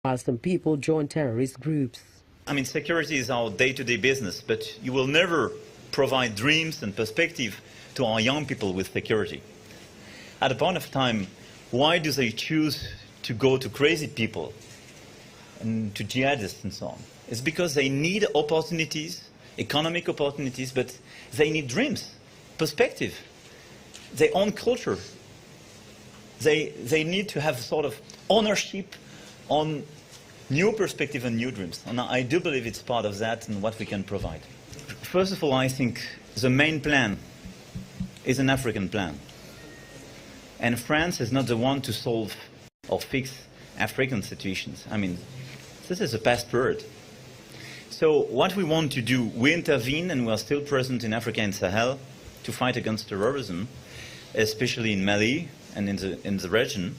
while some people join terrorist groups. I mean, security is our day-to-day business, but you will never provide dreams and perspective to our young people with security. At a point of time, why do they choose to go to crazy people and to jihadists and so on? It's because they need opportunities, economic opportunities, but they need dreams, perspective, their own culture. They need to have sort of ownership on new perspective and new dreams. And I do believe it's part of that and what we can provide. First of all, I think the main plan is an African plan. And France is not the one to solve or fix African situations. I mean, this is a past period. So what we want to do, we intervene and we are still present in Africa and Sahel to fight against terrorism, especially in Mali and in the region.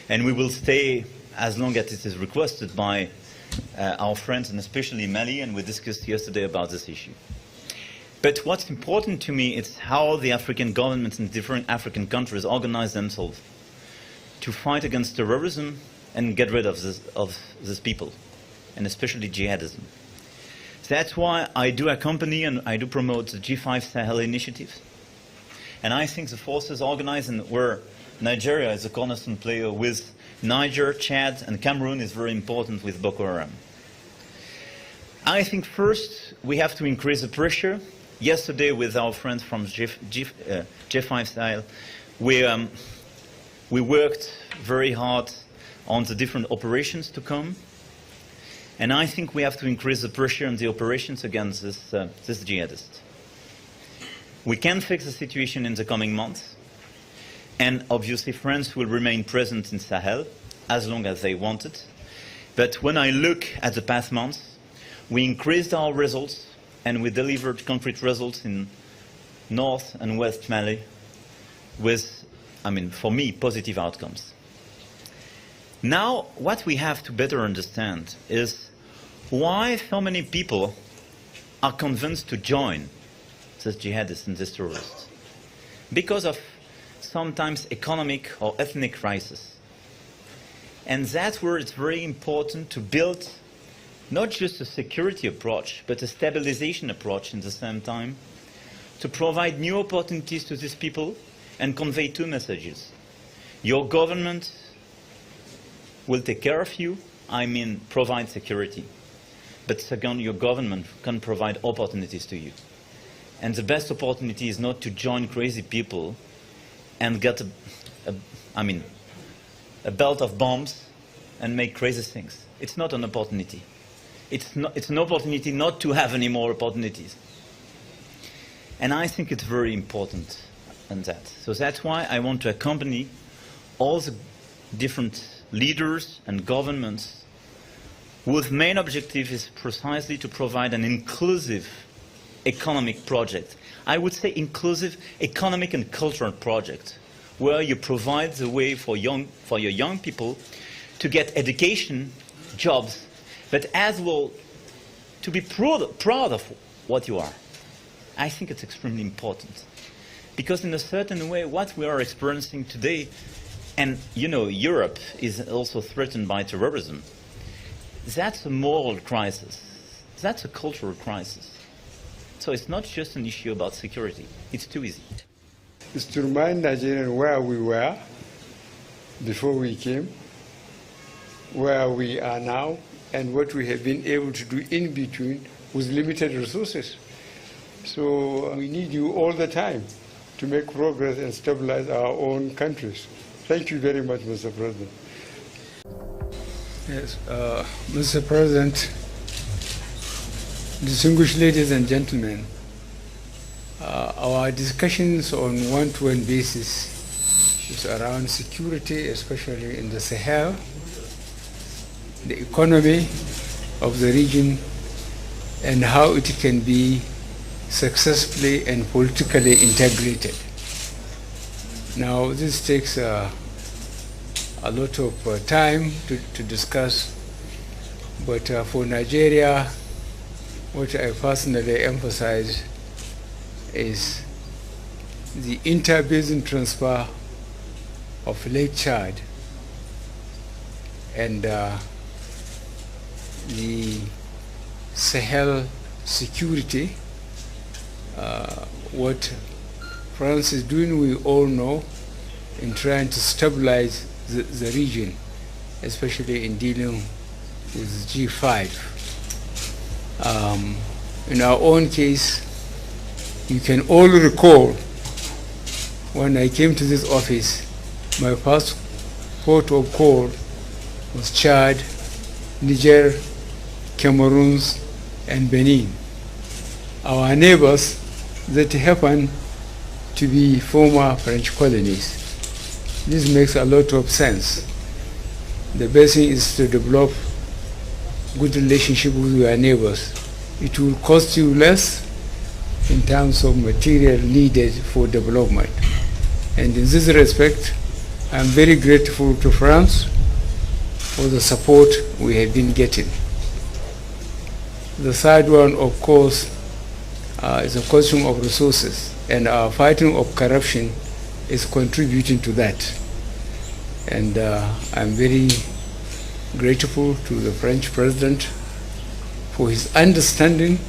And we will stay as long as it is requested by our friends, and especially Mali, and we discussed yesterday about this issue. But what's important to me is how the African governments in different African countries organize themselves to fight against terrorism and get rid of these people, and especially jihadism. That's why I do accompany and I do promote the G5 Sahel initiative. And I think the forces organized and where Nigeria is a cornerstone player with Niger, Chad, and Cameroon is very important with Boko Haram. I think first we have to increase the pressure. Yesterday with our friends from G5 Sahel, we worked very hard on the different operations to come. And I think we have to increase the pressure on the operations against this jihadist. We can fix the situation in the coming months. And obviously France will remain present in Sahel as long as they want it. But when I look at the past months, we increased our results and we delivered concrete results in North and West Mali with, I mean, for me, positive outcomes. Now, what we have to better understand is why so many people are convinced to join these jihadists and these terrorists. Because of sometimes economic or ethnic crisis. And that's where it's very important to build not just a security approach, but a stabilization approach at the same time, to provide new opportunities to these people and convey two messages. Your government will take care of you, I mean provide security. But second, your government can provide opportunities to you. And the best opportunity is not to join crazy people and get a belt of bombs and make crazy things. It's not an opportunity. It's an opportunity not to have any more opportunities. And I think it's very important in that. So that's why I want to accompany all the different leaders and governments whose main objective is precisely to provide an inclusive economic project. I would say inclusive economic and cultural project, where you provide the way for your young people to get education, jobs, but as well to be proud of what you are. I think it's extremely important. Because in a certain way, what we are experiencing today, and you know, Europe is also threatened by terrorism, that's a moral crisis. That's a cultural crisis. So it's not just an issue about security. It's too easy. It's to remind Nigerians where we were before we came, where we are now, and what we have been able to do in between with limited resources. So we need you all the time to make progress and stabilize our own countries. Thank you very much, Mr. President. Yes, Mr. President, distinguished ladies and gentlemen, our discussions on one-to-one basis is around security, especially in the Sahel, the economy of the region, and how it can be successfully and politically integrated. Now, this takes a lot of time to discuss, but for Nigeria, what I personally emphasize is the inter-basin transfer of Lake Chad and the Sahel security. What France is doing, we all know, in trying to stabilize the region, especially in dealing with G5. In our own case, you can all recall when I came to this office, my first port of call was Chad, Niger, Cameroon, and Benin. Our neighbors that happen to be former French colonies. This makes a lot of sense. The best thing is to develop good relationship with your neighbors. It will cost you less in terms of material needed for development. And in this respect, I'm very grateful to France for the support we have been getting. The third one, of course, is a question of resources, and our fighting of corruption is contributing to that. And I'm very grateful to the French president for his understanding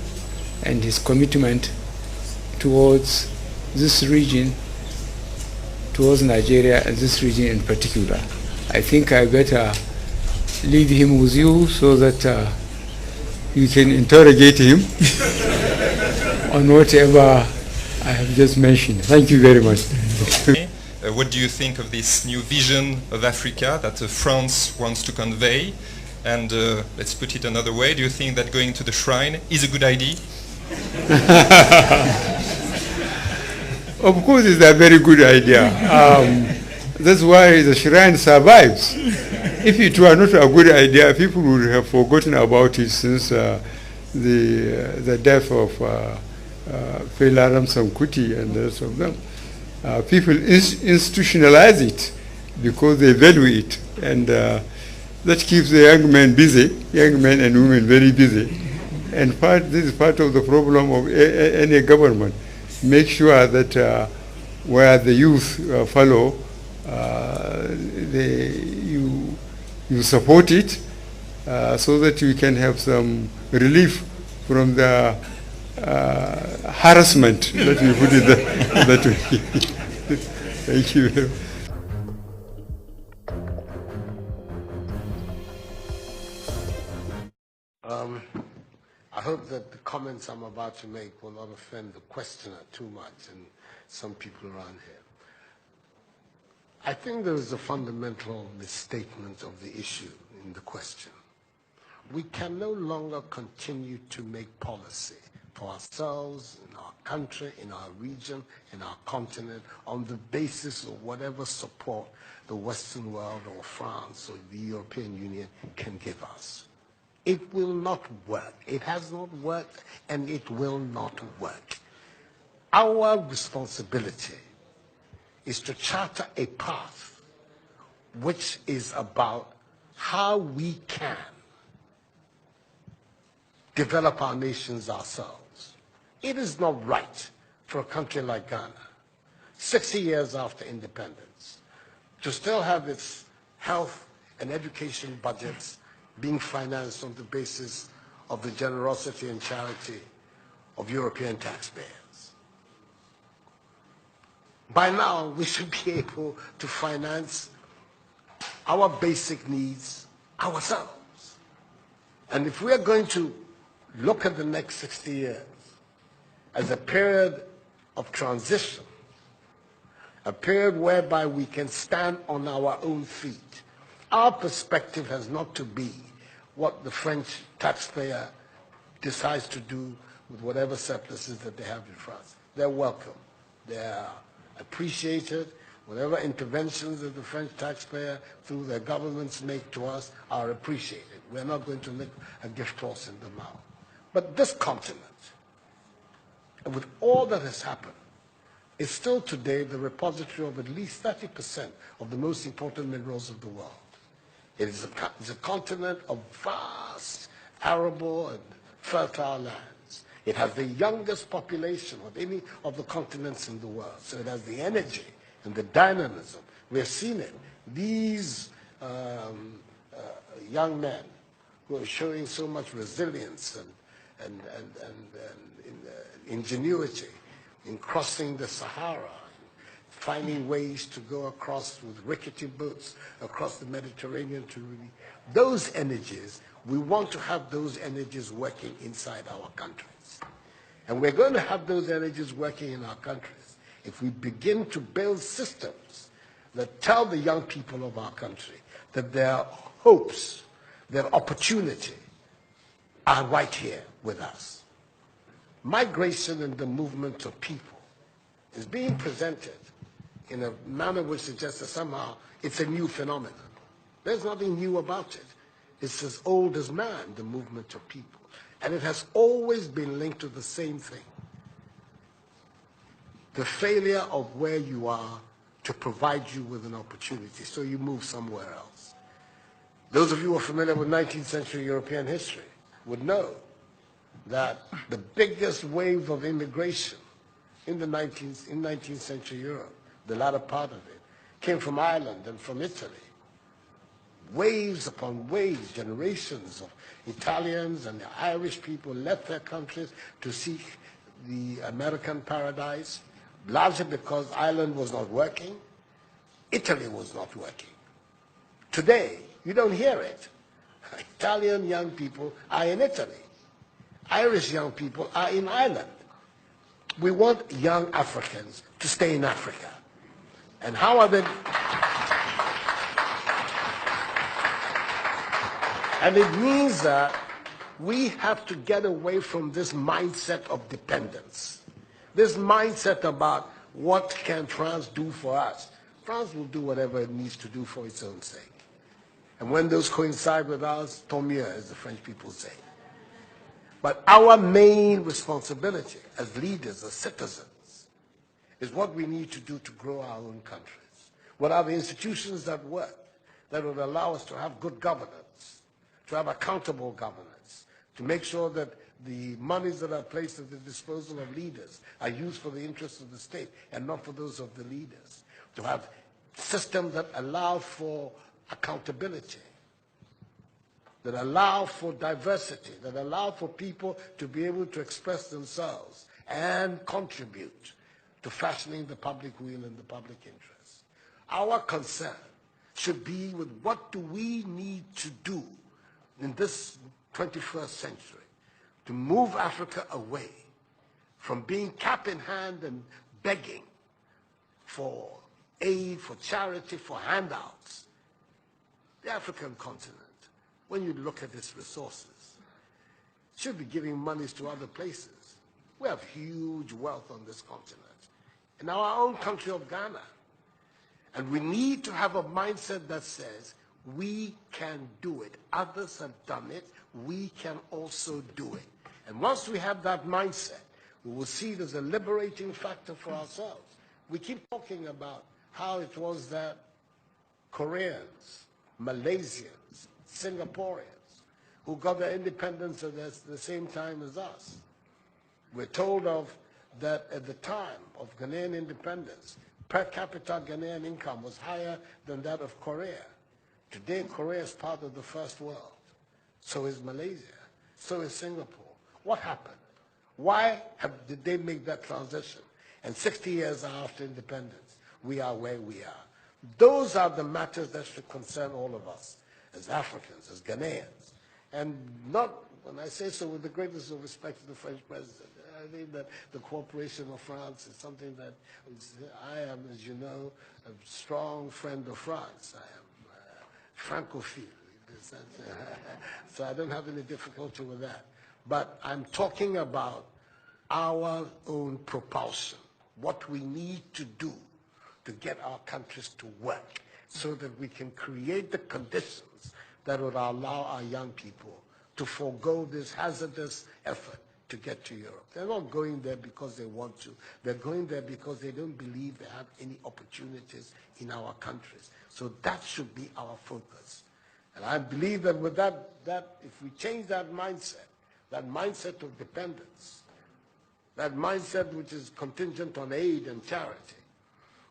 and his commitment towards this region, towards Nigeria and this region in particular. I think I better leave him with you so that you can interrogate him on whatever I have just mentioned. Thank you very much. What do you think of this new vision of Africa that France wants to convey? And let's put it another way, do you think that going to the shrine is a good idea? Of course, it's a very good idea. That's why the shrine survives. If it were not a good idea, people would have forgotten about it since the death of Fela Ramsam Kuti and the rest of them. People institutionalize it because they value it, and that keeps the young men busy, young men and women very busy. And this is part of the problem of any government. Make sure that where the youth follow, you support it so that you can have some relief from the harassment, let me put it that way. Thank you. I hope that the comments I'm about to make will not offend the questioner too much and some people around here. I think there is a fundamental misstatement of the issue in the question. We can no longer continue to make policy for ourselves, in our country, in our region, in our continent, on the basis of whatever support the Western world or France or the European Union can give us. It will not work. It has not worked, and it will not work. Our responsibility is to charter a path which is about how we can develop our nations ourselves. It is not right for a country like Ghana, 60 years after independence, to still have its health and education budgets being financed on the basis of the generosity and charity of European taxpayers. By now, we should be able to finance our basic needs ourselves. And if we are going to look at the next 60 years as a period of transition, a period whereby we can stand on our own feet, our perspective has not to be what the French taxpayer decides to do with whatever surpluses that they have in France. They're welcome. They're appreciated. Whatever interventions that the French taxpayer through their governments make to us are appreciated. We're not going to lick a gift horse in the mouth. But this continent, with all that has happened, is still today the repository of at least 30% of the most important minerals of the world. It is a continent of vast, arable and fertile lands. It has the youngest population of any of the continents in the world. So it has the energy and the dynamism. We have seen it. These young men who are showing so much resilience and ingenuity in crossing the Sahara, finding ways to go across with rickety boats across the Mediterranean to really, those energies, we want to have those energies working inside our countries. And we're going to have those energies working in our countries if we begin to build systems that tell the young people of our country that their hopes, their opportunity are right here with us. Migration and the movement of people is being presented in a manner which suggests that somehow it's a new phenomenon. There's nothing new about it. It's as old as man, the movement of people. And it has always been linked to the same thing. The failure of where you are to provide you with an opportunity, so you move somewhere else. Those of you who are familiar with 19th century European history would know that the biggest wave of immigration in 19th century Europe, the latter part of it, came from Ireland and from Italy. Waves upon waves, generations of Italians and the Irish people left their countries to seek the American paradise, largely because Ireland was not working, Italy was not working. Today, you don't hear it. Italian young people are in Italy. Irish young people are in Ireland. We want young Africans to stay in Africa. And how are they? And it means that we have to get away from this mindset of dependence. This mindset about what can France do for us. France will do whatever it needs to do for its own sake. And when those coincide with ours, tant mieux, as the French people say. But our main responsibility as leaders, as citizens, is what we need to do to grow our own countries. What are the institutions that work, that would allow us to have good governance, to have accountable governance, to make sure that the monies that are placed at the disposal of leaders are used for the interests of the state and not for those of the leaders, to have systems that allow for accountability, that allow for diversity, that allow for people to be able to express themselves and contribute to fashioning the public will and the public interest. Our concern should be with what do we need to do in this 21st century to move Africa away from being cap in hand and begging for aid, for charity, for handouts. The African continent, when you look at its resources, should be giving monies to other places. We have huge wealth on this continent, in our own country of Ghana. And we need to have a mindset that says, we can do it. Others have done it. We can also do it. And once we have that mindset, we will see it as a liberating factor for ourselves. We keep talking about how it was that Koreans, Malaysians, Singaporeans, who got their independence at the same time as us. We're told of that at the time of Ghanaian independence, per capita Ghanaian income was higher than that of Korea. Today, Korea is part of the first world. So is Malaysia. So is Singapore. What happened? Why did they make that transition? And 60 years after independence, we are where we are. Those are the matters that should concern all of us as Africans, as Ghanaians. And not, when I say so with the greatest of respect to the French president, I think that the cooperation of France is something that I am, as you know, a strong friend of France. I am Francophile. So I don't have any difficulty with that. But I'm talking about our own propulsion, what we need to do to get our countries to work so that we can create the conditions that would allow our young people to forego this hazardous effort to get to Europe. They're not going there because they want to. They're going there because they don't believe they have any opportunities in our countries. So that should be our focus. And I believe that with that if we change that mindset of dependence, that mindset which is contingent on aid and charity,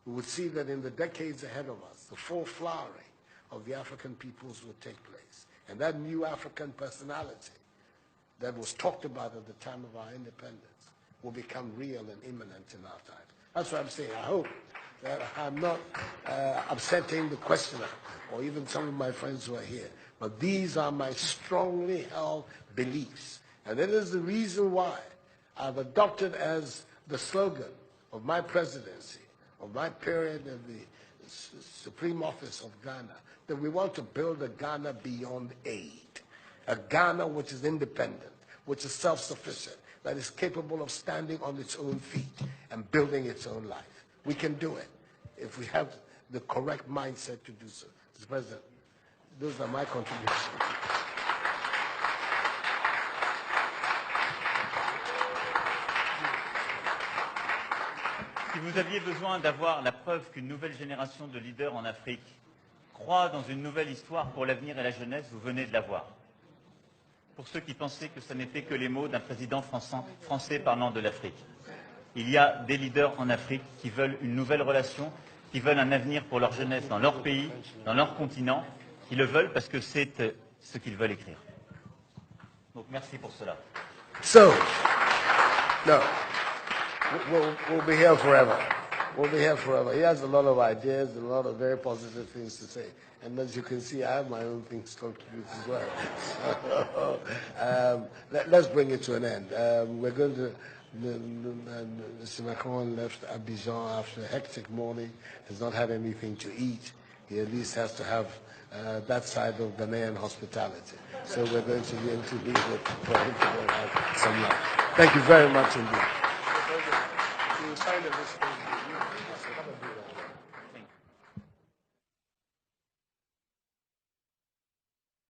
we would see that in the decades ahead of us, the full flowering of the African peoples will take place. And that new African personality that was talked about at the time of our independence will become real and imminent in our time. That's what I'm saying. I hope that I'm not upsetting the questioner or even some of my friends who are here. But these are my strongly held beliefs. And that is the reason why I've adopted as the slogan of my presidency, of my period in the Supreme Office of Ghana, that we want to build a Ghana beyond aid. A Ghana which is independent, which is self-sufficient, that is capable of standing on its own feet and building its own life. We can do it if we have the correct mindset to do so. Mr. President, those are my contributions. Si vous aviez besoin d'avoir la preuve qu'une nouvelle génération de leaders en Afrique croit dans une nouvelle histoire pour l'avenir et la jeunesse, vous venez de l'avoir. Pour ceux qui pensaient que ce n'était que les mots d'un président français parlant de l'Afrique. Il y a des leaders en Afrique qui veulent une nouvelle relation, qui veulent un avenir pour leur jeunesse dans leur pays, dans leur continent, qui le veulent parce que c'est ce qu'ils veulent écrire. Donc merci pour cela. So, no, we'll be here forever. We'll be here forever. He has a lot of ideas, a lot of very positive things to say. And as you can see, I have my own things to contribute as well. Let's bring it to an end. We're going to, Mr. Macron left Abidjan after a hectic morning, has not had anything to eat. He at least has to have that side of Ghanaian hospitality. So we're going to be interviewing for him to go have some lunch. Thank you very much indeed.